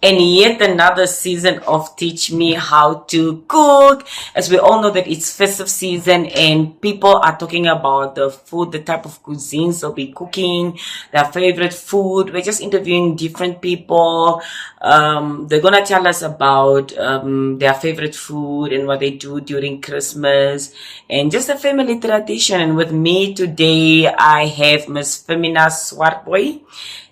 and yet another season of Teach Me How to Cook. As we all know that it's festive season and people are talking about the food, the type of cuisines they'll be cooking, their favorite food. We're just interviewing different people. They're gonna tell us about their favorite food and what they do during Christmas and just a family tradition. And with me today, I have Miss Femina Swartboy.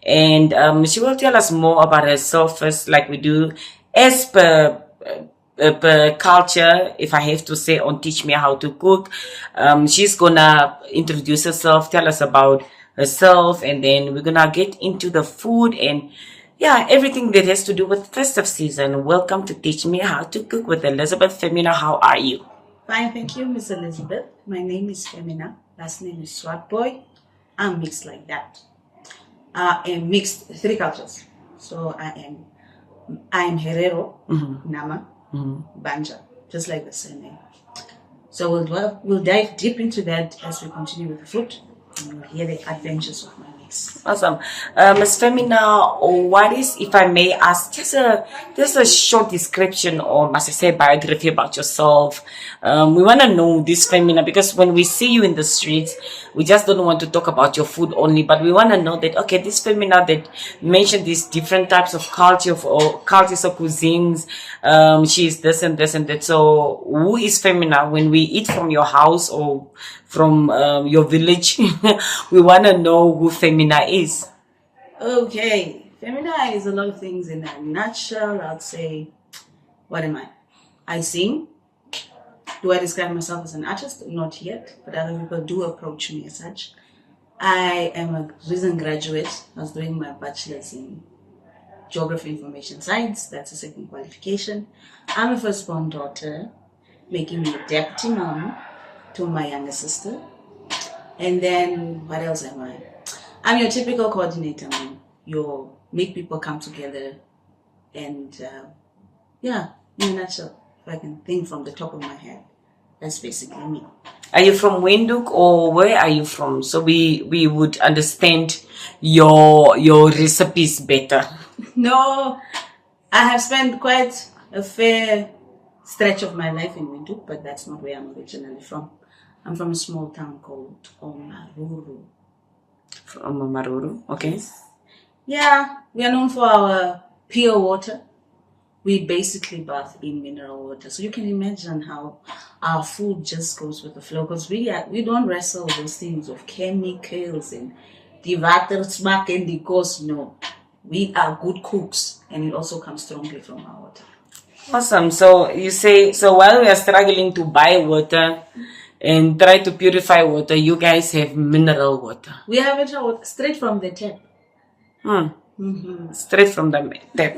And she will tell us more about herself first, like we do, as per culture, if I have to say, on Teach Me How to Cook. She's gonna introduce herself, tell us about herself, and then we're gonna get into the food and everything that has to do with festive season. Welcome to Teach Me How to Cook with Elizabeth. Femina, how are you? Fine, thank you, Miss Elizabeth. My name is Femina. Last name is Swartboy. I'm mixed like that. I am mixed 3 cultures. So I am Herero, Nama, Banja, just like the surname. So we'll dive deep into that as we continue with the food, and you'll hear the adventures of my mix. Awesome. Ms. Femina, what is, if I may ask, just a short description or must I say biography about yourself? We want to know this, Femina, because when we see you in the streets, we just don't want to talk about your food only, but we want to know that, okay, this Femina that mentioned these different types of cultures or cuisines, she is this and this and that. So who is Femina? When we eat from your house or from your village, we want to know who Femina is. Okay, Femina is a lot of things in a nutshell. I'd say, what am I? I sing. Do I describe myself as an artist? Not yet, but other people do approach me as such. I am a recent graduate. I was doing my bachelor's in Geography Information Science. That's a second qualification. I'm a firstborn daughter, making me a deputy mom to my younger sister. And then, what else am I? I'm your typical coordinator, man. You make people come together. And, in a nutshell, if I can think from the top of my head, that's basically me. Are you from Windhoek or where are you from? So we would understand your recipes better. No, I have spent quite a fair stretch of my life in Windhoek, but that's not where I'm originally from. I'm from a small town called Omaruru. From Omaruru, okay. Yeah, we are known for our pure water. We basically bath in mineral water. So you can imagine how our food just goes with the flow. Because we don't wrestle those things of chemicals and the water smack and the ghost. No, we are good cooks. And it also comes strongly from our water. Awesome. So you say, so while we are struggling to buy water and try to purify water, you guys have mineral water. We have it straight from the tap. Straight from the tap.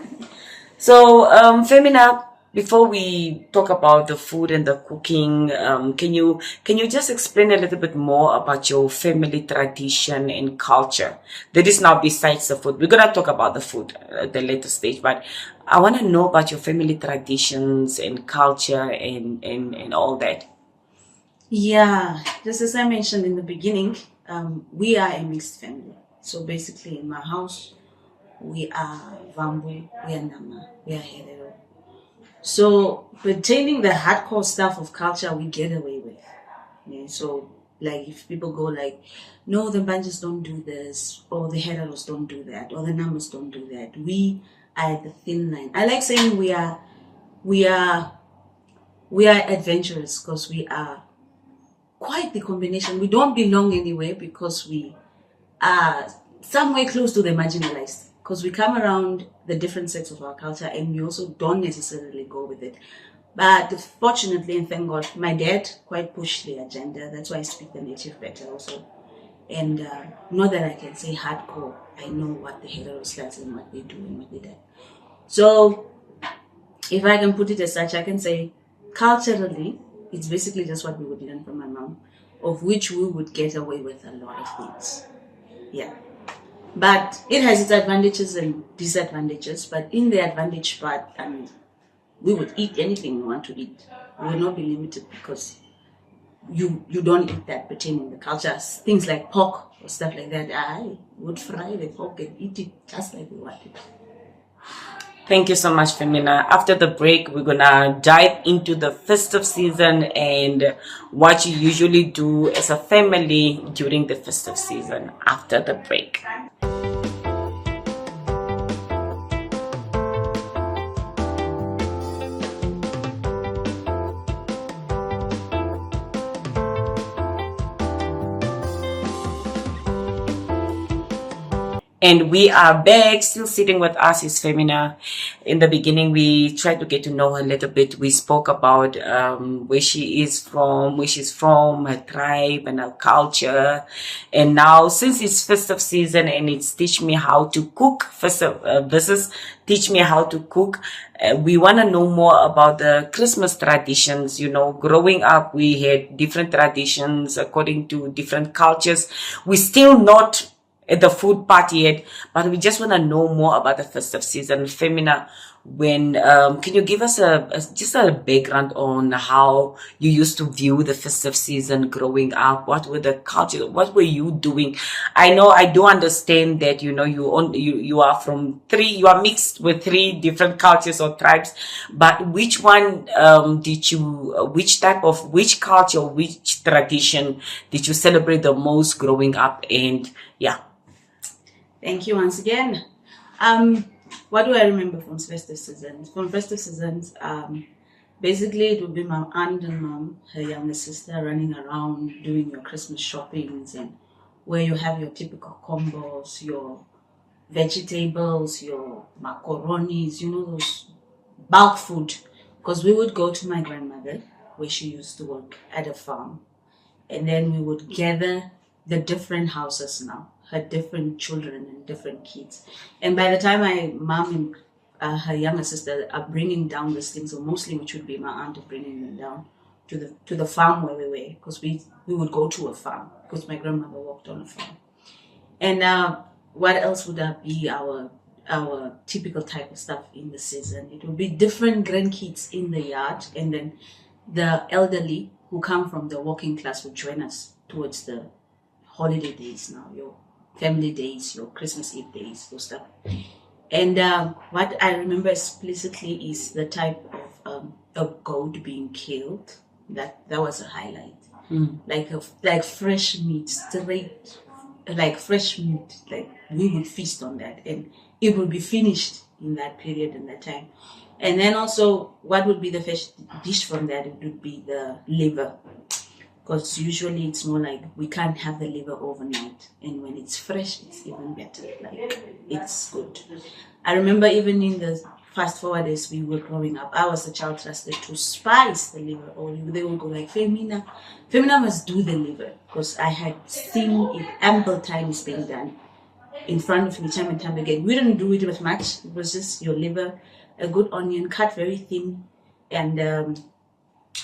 So, Femina, before we talk about the food and the cooking, can you just explain a little bit more about your family tradition and culture? That is now besides the food. We're gonna talk about the food at the later stage, but I want to know about your family traditions and culture and all that. Yeah, just as I mentioned in the beginning, we are a mixed family. So basically, in my house, we are Vambu, we are Nama, we are Herero. So pertaining the hardcore stuff of culture, we get away with. Yeah, so like if people go like, no, the Banjas don't do this, or the Hereros don't do that, or the Namas don't do that. We are at the thin line. I like saying we are adventurous because we are quite the combination. We don't belong anywhere because we are somewhere close to the marginalized. Because we come around the different sects of our culture and we also don't necessarily go with it. But fortunately, and thank God, my dad quite pushed the agenda. That's why I speak the native better also. And not that I can say hardcore. I know what the Hereros does and what they do and what they do. So, if I can put it as such, I can say culturally, it's basically just what we would learn from my mom, of which we would get away with a lot of things. Yeah. But it has its advantages and disadvantages. But in the advantage part, we would eat anything we want to eat. We will not be limited because you don't eat that pertaining the culture. Things like pork or stuff like that, I would fry the pork and eat it just like we want it. Thank you so much, Femina. After the break, we're gonna dive into the festive season and what you usually do as a family during the festive season after the break. And we are back. Still sitting with us is Femina. In the beginning, we tried to get to know her a little bit. We spoke about where she is from, where she's from, her tribe, and her culture. And now, since it's festive season and it's teach me how to cook, versus teach me how to cook, we want to know more about the Christmas traditions. You know, growing up, we had different traditions according to different cultures. We still not at the food party yet, but we just want to know more about the festive season. Femina, when can you give us just a background on how you used to view the festive season growing up? What were the culture? What were you doing? I know I do understand that you are from you are mixed with 3 different cultures or tribes, but which one which culture, which tradition did you celebrate the most growing up? And yeah. Thank you once again. What do I remember from festive seasons? From festive seasons, basically it would be my aunt and mom, her younger sister, running around doing your Christmas shoppings, and where you have your typical combos, your vegetables, your macaronis, those bulk food. Because we would go to my grandmother, where she used to work at a farm, and then we would gather the different houses now, her different children and different kids. And by the time my mom and her younger sister are bringing down these things, or mostly which would be my aunt bringing them down to the farm where we were, because we would go to a farm, because my grandmother worked on a farm. And what else would that be our typical type of stuff in the season? It would be different grandkids in the yard, and then the elderly who come from the working class would join us towards the holiday days now, your family days, your Christmas Eve days, those stuff. And what I remember explicitly is the type of a goat being killed. That was a highlight. Like fresh meat, straight, like fresh meat. Like we would feast on that, and it would be finished in that period and that time. And then also, what would be the first dish from that? It would be the liver. Because usually it's more like we can't have the liver overnight, and when it's fresh, it's even better. Like, it's good. I remember even in the fast forward as we were growing up, I was the child trusted to spice the liver, or they would go like, Femina must do the liver, because I had seen it ample times being done in front of me time and time again. We didn't do it with much. It was just your liver, a good onion cut very thin, and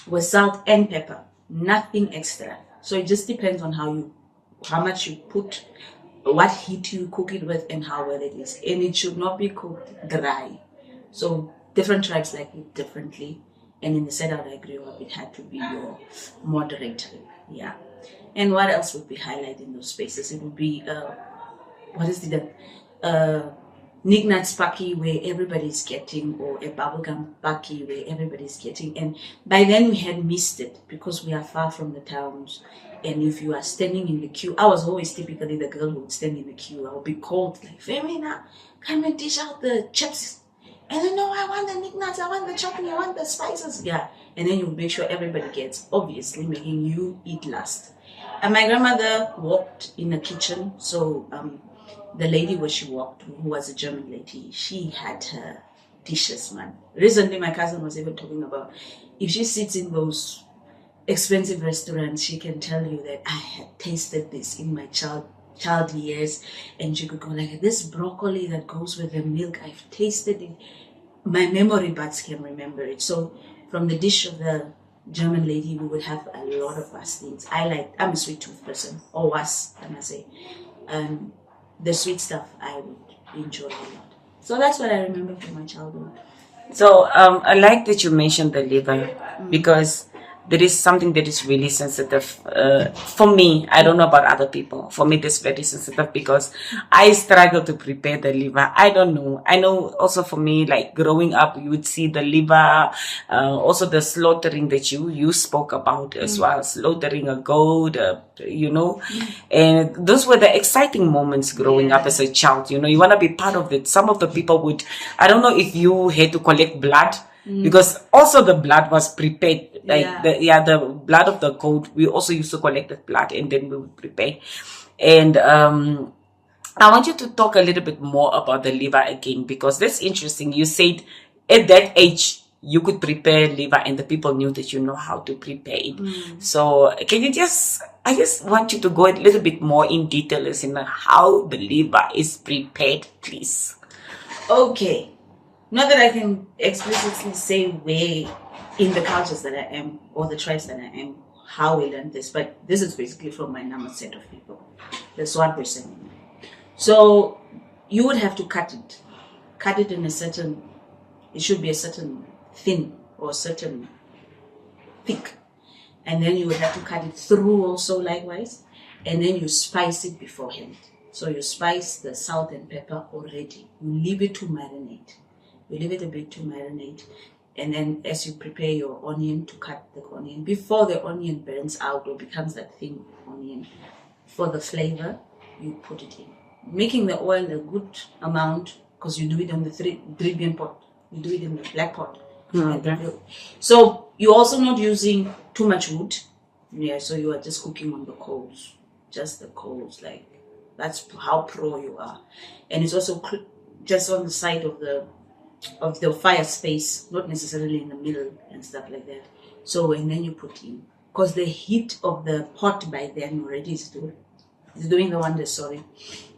with salt and pepper. Nothing extra. So it just depends on how much you put, what heat you cook it with, and how well it is. And it should not be cooked dry. So different tribes like it differently. And in the setup I grew up, it had to be your moderate. Yeah. And what else would be highlighted in those spaces? It would be knick-knacks party where everybody's getting, or a bubblegum party where everybody's getting. And by then we had missed it, because we are far from the towns. And if you are standing in the queue, I was always typically the girl who would stand in the queue. I would be called like, Femina, come and dish out the chips. And then, no, I want the knick-knacks, I want the chopping, I want the spices. Yeah. And then you would make sure everybody gets, obviously making you eat last. And my grandmother worked in the kitchen, so the lady where she worked, who was a German lady, she had her dishes, man. Recently, my cousin was even talking about, if she sits in those expensive restaurants, she can tell you that I had tasted this in my child years, and she could go like, this broccoli that goes with the milk, I've tasted it. My memory buds can remember it. So from the dish of the German lady, we would have a lot of fast things. I'm a sweet tooth person, or was, I must say. The sweet stuff I would enjoy a lot. So that's what I remember from my childhood. So I like that you mentioned the liver, because there is something that is really sensitive. For me, I don't know about other people. For me, that's very sensitive because I struggle to prepare the liver. I don't know. I know also for me, like growing up, you would see the liver, also the slaughtering that you spoke about as well, slaughtering a goat, and those were the exciting moments growing up as a child. You want to be part of it. Some of the people would, I don't know if you had to collect blood. Because also the blood was prepared, like the blood of the goat. We also used to collect the blood and then we would prepare. And I want you to talk a little bit more about the liver again, because that's interesting. You said at that age you could prepare liver and the people knew that you know how to prepare it. So can you I just want you to go a little bit more in detail as in how the liver is prepared, please. Okay. Not that I can explicitly say where in the cultures that I am or the tribes that I am, how we learned this, but this is basically from my NAMPA set of people. That's 1%. So you would have to cut it in it should be a certain thin or certain thick. And then you would have to cut it through also likewise. And then you spice it beforehand. So you spice the salt and pepper already. You leave it to marinate. You leave it a bit to marinate, and then as you prepare your onion, to cut the onion before the onion burns out or becomes that thin onion, for the flavor you put it in, making the oil a good amount, because you do it on the 3 pot, you do it in the black pot. Okay. So you're also not using too much wood, so you are just cooking on the coals, just the coals, like that's how pro you are. And it's also just on the side of the fire space, not necessarily in the middle and stuff like that. So, and then you put in, because the heat of the pot by then already is doing the wonders, sorry.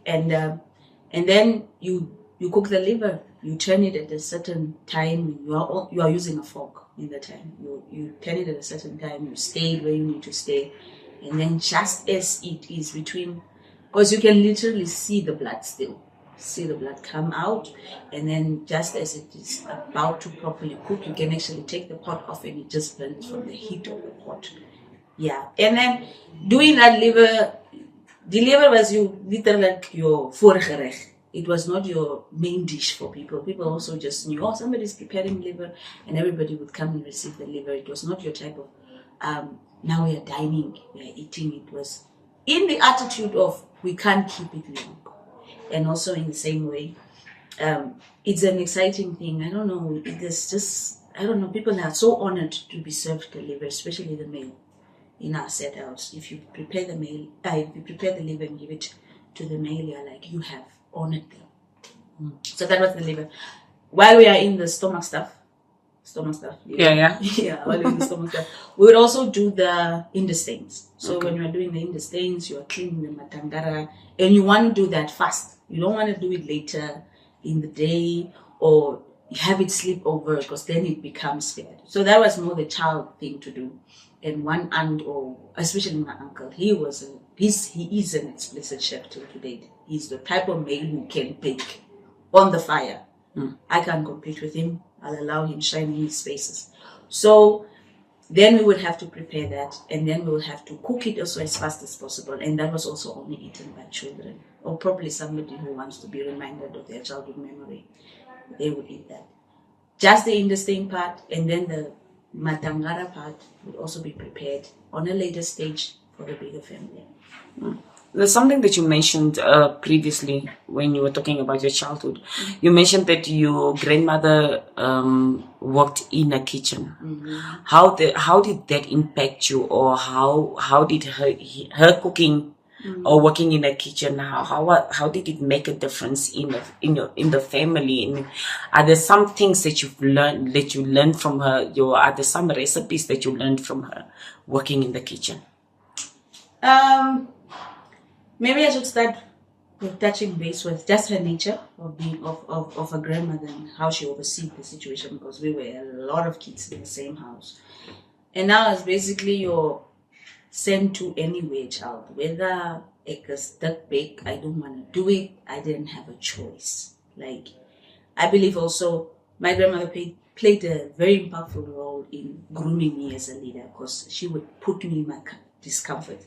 And then you cook the liver. You turn it at a certain time. You are using a fork in the time. You turn it at a certain time. You stay where you need to stay, and then just as it is between, because you can literally see the blood still. See the blood come out, and then just as it is about to properly cook, you can actually take the pot off and it just burns from the heat of the pot. And then doing that liver, the liver was literally like your voorgerecht. It was not your main dish for people. People also just knew, somebody's preparing liver, and everybody would come and receive the liver. It was not your type of now we are dining, we are eating. It was in the attitude of we can't keep it long. And also in the same way, it's an exciting thing. I don't know. It's just, I don't know. People are so honored to be served the liver, especially the male in our set house. If you prepare the liver and give it to the male, you're like, you have honored them. So that was the liver. While we are in the stomach stuff. While we're in the stomach stuff, we would also do the intestines. So when you're doing the intestines, you are cleaning the matangara, and you want to do that fast. You don't want to do it later in the day or have it slip over, because then it becomes bad. So that was more the child thing to do. And one aunt, or especially my uncle, he is an explicit chef till today. He's the type of male who can bake on the fire. I can't compete with him. I'll allow him shine in his spaces. So then we would have to prepare that, and then we will have to cook it also as fast as possible. And that was also only eaten by children, or probably somebody who wants to be reminded of their childhood memory. They would eat that. Just the intestine part, and then the matangara part would also be prepared on a later stage for the bigger family. There's something that you mentioned previously when you were talking about your childhood. You mentioned that your grandmother worked in a kitchen. How did that impact you, or how did her cooking or working in a kitchen, how did it make a difference in the family? Are there some things that you learned from her? Are there some recipes that you learned from her working in the kitchen? Maybe I should start with touching base with just her nature of being of a grandmother and how she oversees the situation, because we were a lot of kids in the same house. And now it's basically you're sent to anywhere, child. Whether it's stuck bake, I don't want to do it. I didn't have a choice. Like, I believe also my grandmother paid played a very impactful role in grooming me as a leader, because she would put me in my discomfort.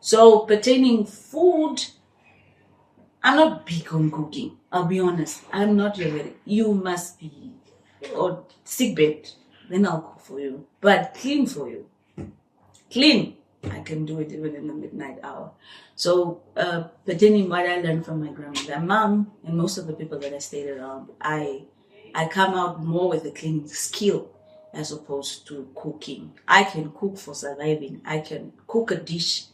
So pertaining food, I'm not big on cooking. I'll be honest. I'm not really. You must be or sick bed, then I'll cook for you. But clean for you. Clean. I can do it even in the midnight hour. So pertaining what I learned from my grandmother, mom, and most of the people that I stayed around, I come out more with a cleaning skill as opposed to cooking. I can cook for surviving. I can cook a dish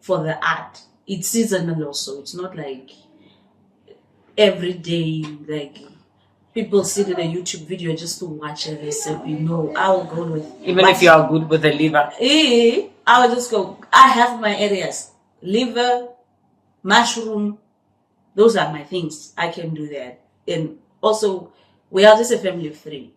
for the art. It's seasonal also. It's not like every day, like people sit in a YouTube video just to watch a recipe. No, I will go with even if you are good with the liver. I will just go. I have my areas: liver, mushroom. Those are my things. I can do that. And also, we are just a family of 3: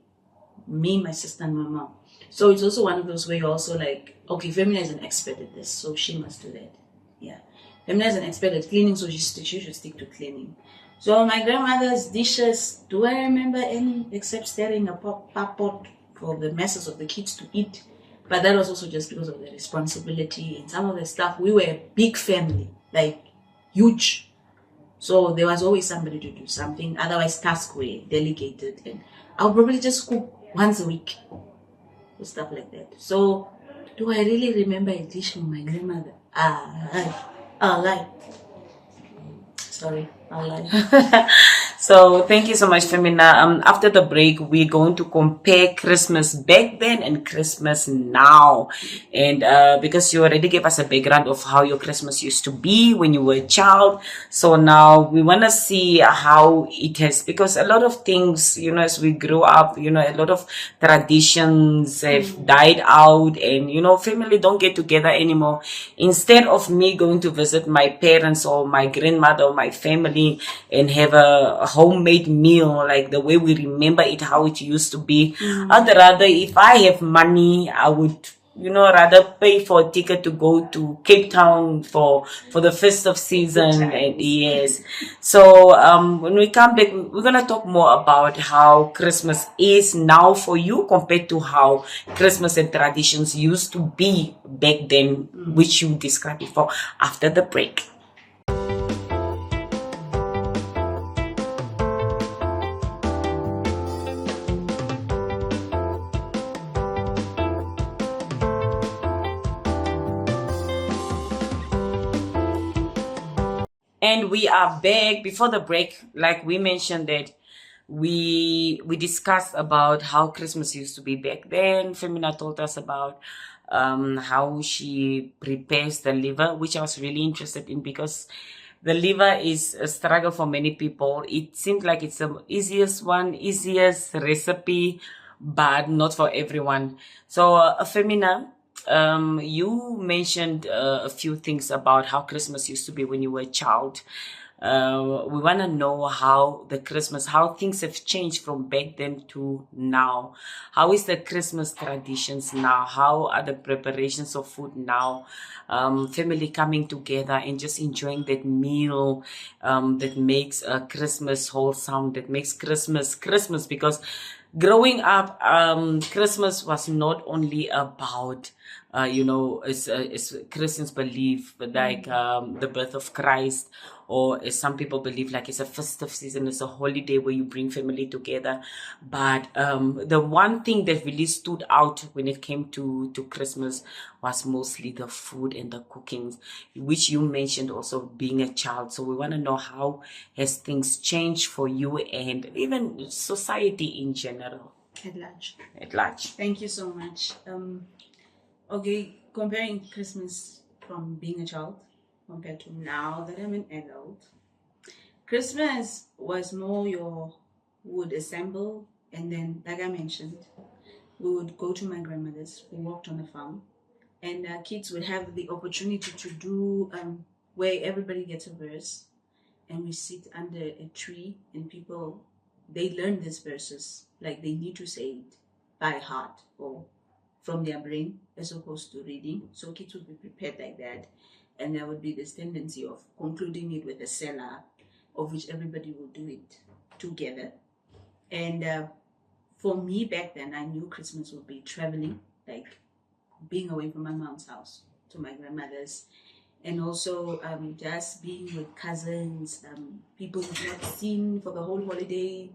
me, my sister, and my mom. So it's also one of those where you're also like, okay, Femina is an expert at this, so she must do that. Yeah, Femina is an expert at cleaning, so she should stick to cleaning. So my grandmother's dishes, do I remember any except stirring a pot for the masses of the kids to eat? But that was also just because of the responsibility and some of the stuff. We were a big family, like huge. So there was always somebody to do something. Otherwise, tasks were delegated, and I'll probably just cook once a week or stuff like that. So do I really remember a dish from my grandmother? I'll lie. Sorry, I'll lie. So thank you so much, Femina. After the break, we're going to compare Christmas back then and Christmas now. And because you already gave us a background of how your Christmas used to be when you were a child. So now we want to see how it has, because a lot of things, as we grow up, a lot of traditions have died out, and, family don't get together anymore. Instead of me going to visit my parents or my grandmother or my family and have a homemade meal like the way we remember it, how it used to be, I'd rather, if I have money, I would rather pay for a ticket to go to Cape Town for the festive season. And yes, so when we come back, we're gonna talk more about how Christmas is now for you compared to how Christmas and traditions used to be back then, which you described before, after the break. And we are back. Before the break, like we mentioned that we discussed about how Christmas used to be back then. Femina told us about how she prepares the liver, which I was really interested in, because the liver is a struggle for many people. It seems like it's the easiest recipe, but not for everyone. So Femina, you mentioned a few things about how Christmas used to be when you were a child. We want to know how things have changed from back then to now. How is the Christmas traditions now? How are the preparations of food now? Family coming together and just enjoying that meal that makes Christmas wholesome, that makes Christmas, because growing up, Christmas was not only about as Christians believe, like the birth of Christ, or as some people believe, like it's a festive season, it's a holiday where you bring family together. But the one thing that really stood out when it came to Christmas was mostly the food and the cooking, which you mentioned also being a child. So we want to know, how has things changed for you and even society in general? At large. Thank you so much. Okay, comparing Christmas from being a child compared to now that I'm an adult, Christmas was more we would assemble, and then, like I mentioned, we would go to my grandmother's. We worked on a farm, and kids would have the opportunity to do where everybody gets a verse, and we sit under a tree, and they learn these verses, like they need to say it by heart or from their brain as opposed to reading. So kids would be prepared like that. And there would be this tendency of concluding it with a seller, of which everybody will do it together. And for me back then, I knew Christmas would be traveling, like being away from my mom's house to my grandmother's, and also just being with cousins, people you've not seen for the whole holiday,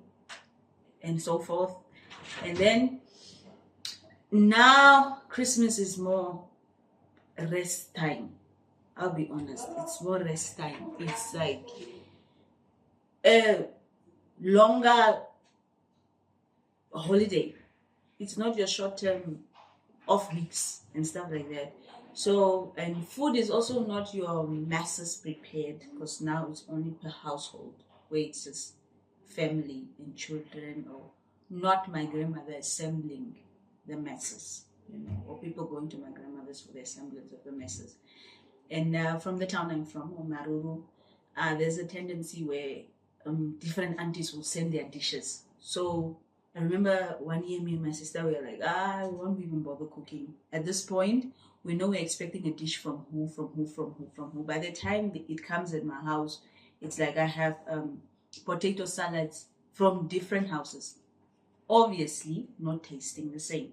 and so forth. And then now Christmas is more rest time. I'll be honest, it's more rest time. It's like a longer holiday. It's not your short-term off weeks and stuff like that. So, and food is also not your masses prepared, because now it's only per household, where it's just family and children, or not my grandmother assembling the masses, or people going to my grandmother's for the assemblage of the masses. And from the town I'm from, Maruru, there's a tendency where different aunties will send their dishes. So I remember one year, me and my sister were like, we won't even bother cooking. At this point, we know we're expecting a dish from who. By the time it comes at my house, it's like I have potato salads from different houses. Obviously, not tasting the same.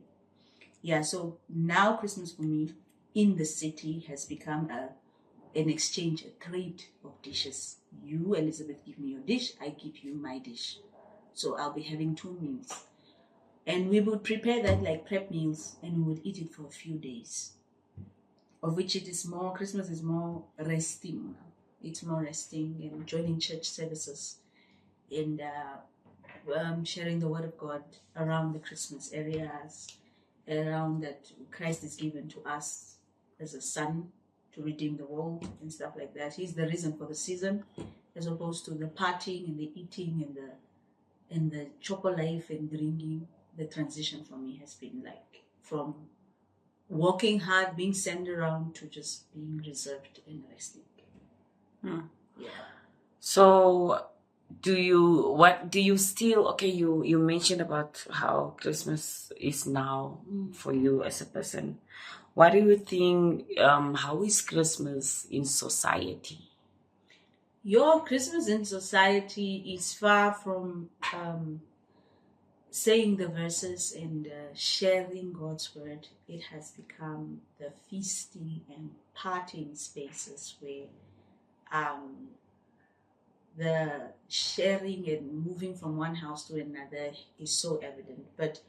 Yeah, so now Christmas for me in the city has become an exchange, a trade of dishes. You, Elizabeth, give me your dish, I give you my dish. So I'll be having 2 meals. And we would prepare that like prep meals, and we would eat it for a few days. Of which it is more, Christmas is more resting. It's more resting and joining church services and sharing the word of God around the Christmas areas, around that Christ is given to us as a son to redeem the world and stuff like that. He's the reason for the season, as opposed to the partying and the eating and the choco life and drinking. The transition for me has been like from working hard, being sent around, to just being reserved and resting. Yeah. So what do you still, okay, you mentioned about how Christmas is now for you as a person. What do you think, how is Christmas in society? Your Christmas in society is far from saying the verses and sharing God's word. It has become the feasting and partying spaces where the sharing and moving from one house to another is so evident. But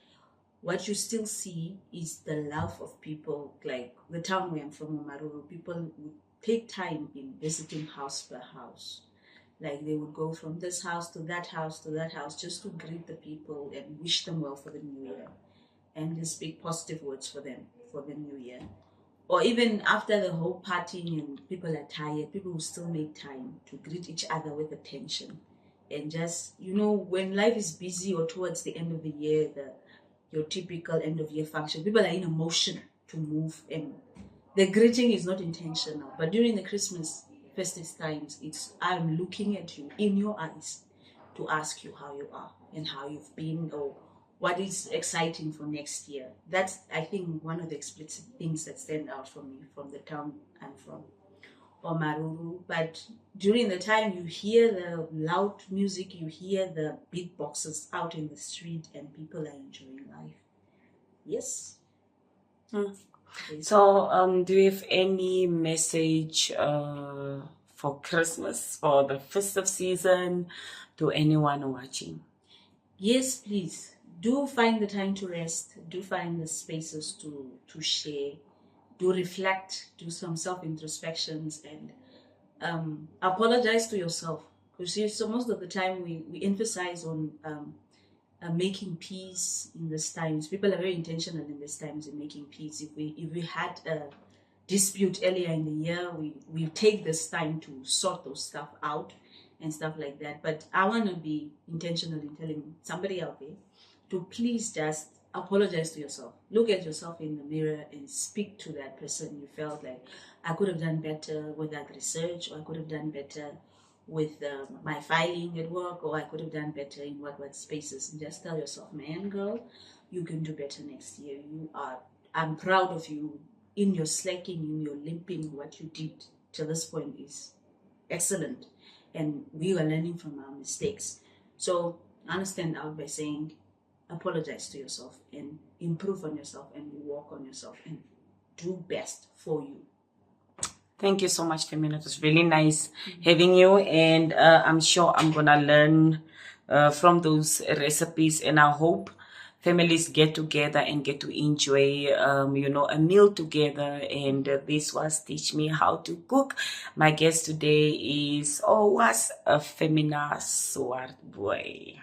what you still see is the love of people. Like the town where I'm from, Maruru, people would take time in visiting house per house. Like they would go from this house to that house to that house, just to greet the people and wish them well for the new year, and just speak positive words for them for the new year. Or even after the whole partying and people are tired, people will still make time to greet each other with attention. And just, when life is busy, or towards the end of the year, your typical end of year function, people are in a motion to move, and the greeting is not intentional. But during the Christmas festive times, I'm looking at you in your eyes to ask you how you are and how you've been, or what is exciting for next year. That's, I think, one of the explicit things that stand out for me from the town I'm from, or Maruru. But during the time, you hear the loud music, you hear the big boxes out in the street, and people are enjoying life. Yes. So, do you have any message for Christmas, for the festive season, to anyone watching? Yes, please. Do find the time to rest. Do find the spaces to share. Do reflect. Do some self-introspections, and apologize to yourself. Because so most of the time we emphasize on making peace in these times. People are very intentional in these times in making peace. If we had a dispute earlier in the year, we take this time to sort those stuff out and stuff like that. But I want to be intentional in telling somebody out there to please just apologize to yourself. Look at yourself in the mirror and speak to that person you felt like, I could have done better with that research, or I could have done better with my filing at work, or I could have done better in what spaces. And just tell yourself, man, girl, you can do better next year. I'm proud of you. In your slacking, in your limping, what you did to this point is excellent. And we are learning from our mistakes. So I understand out by saying, apologize to yourself and improve on yourself and work on yourself and do best for you. Thank you so much, Femina. It was really nice having you, and I'm sure I'm gonna learn from those recipes, and I hope families get together and get to enjoy, a meal together. And this was Teach Me How to Cook. My guest today was a Femina Swart Boy.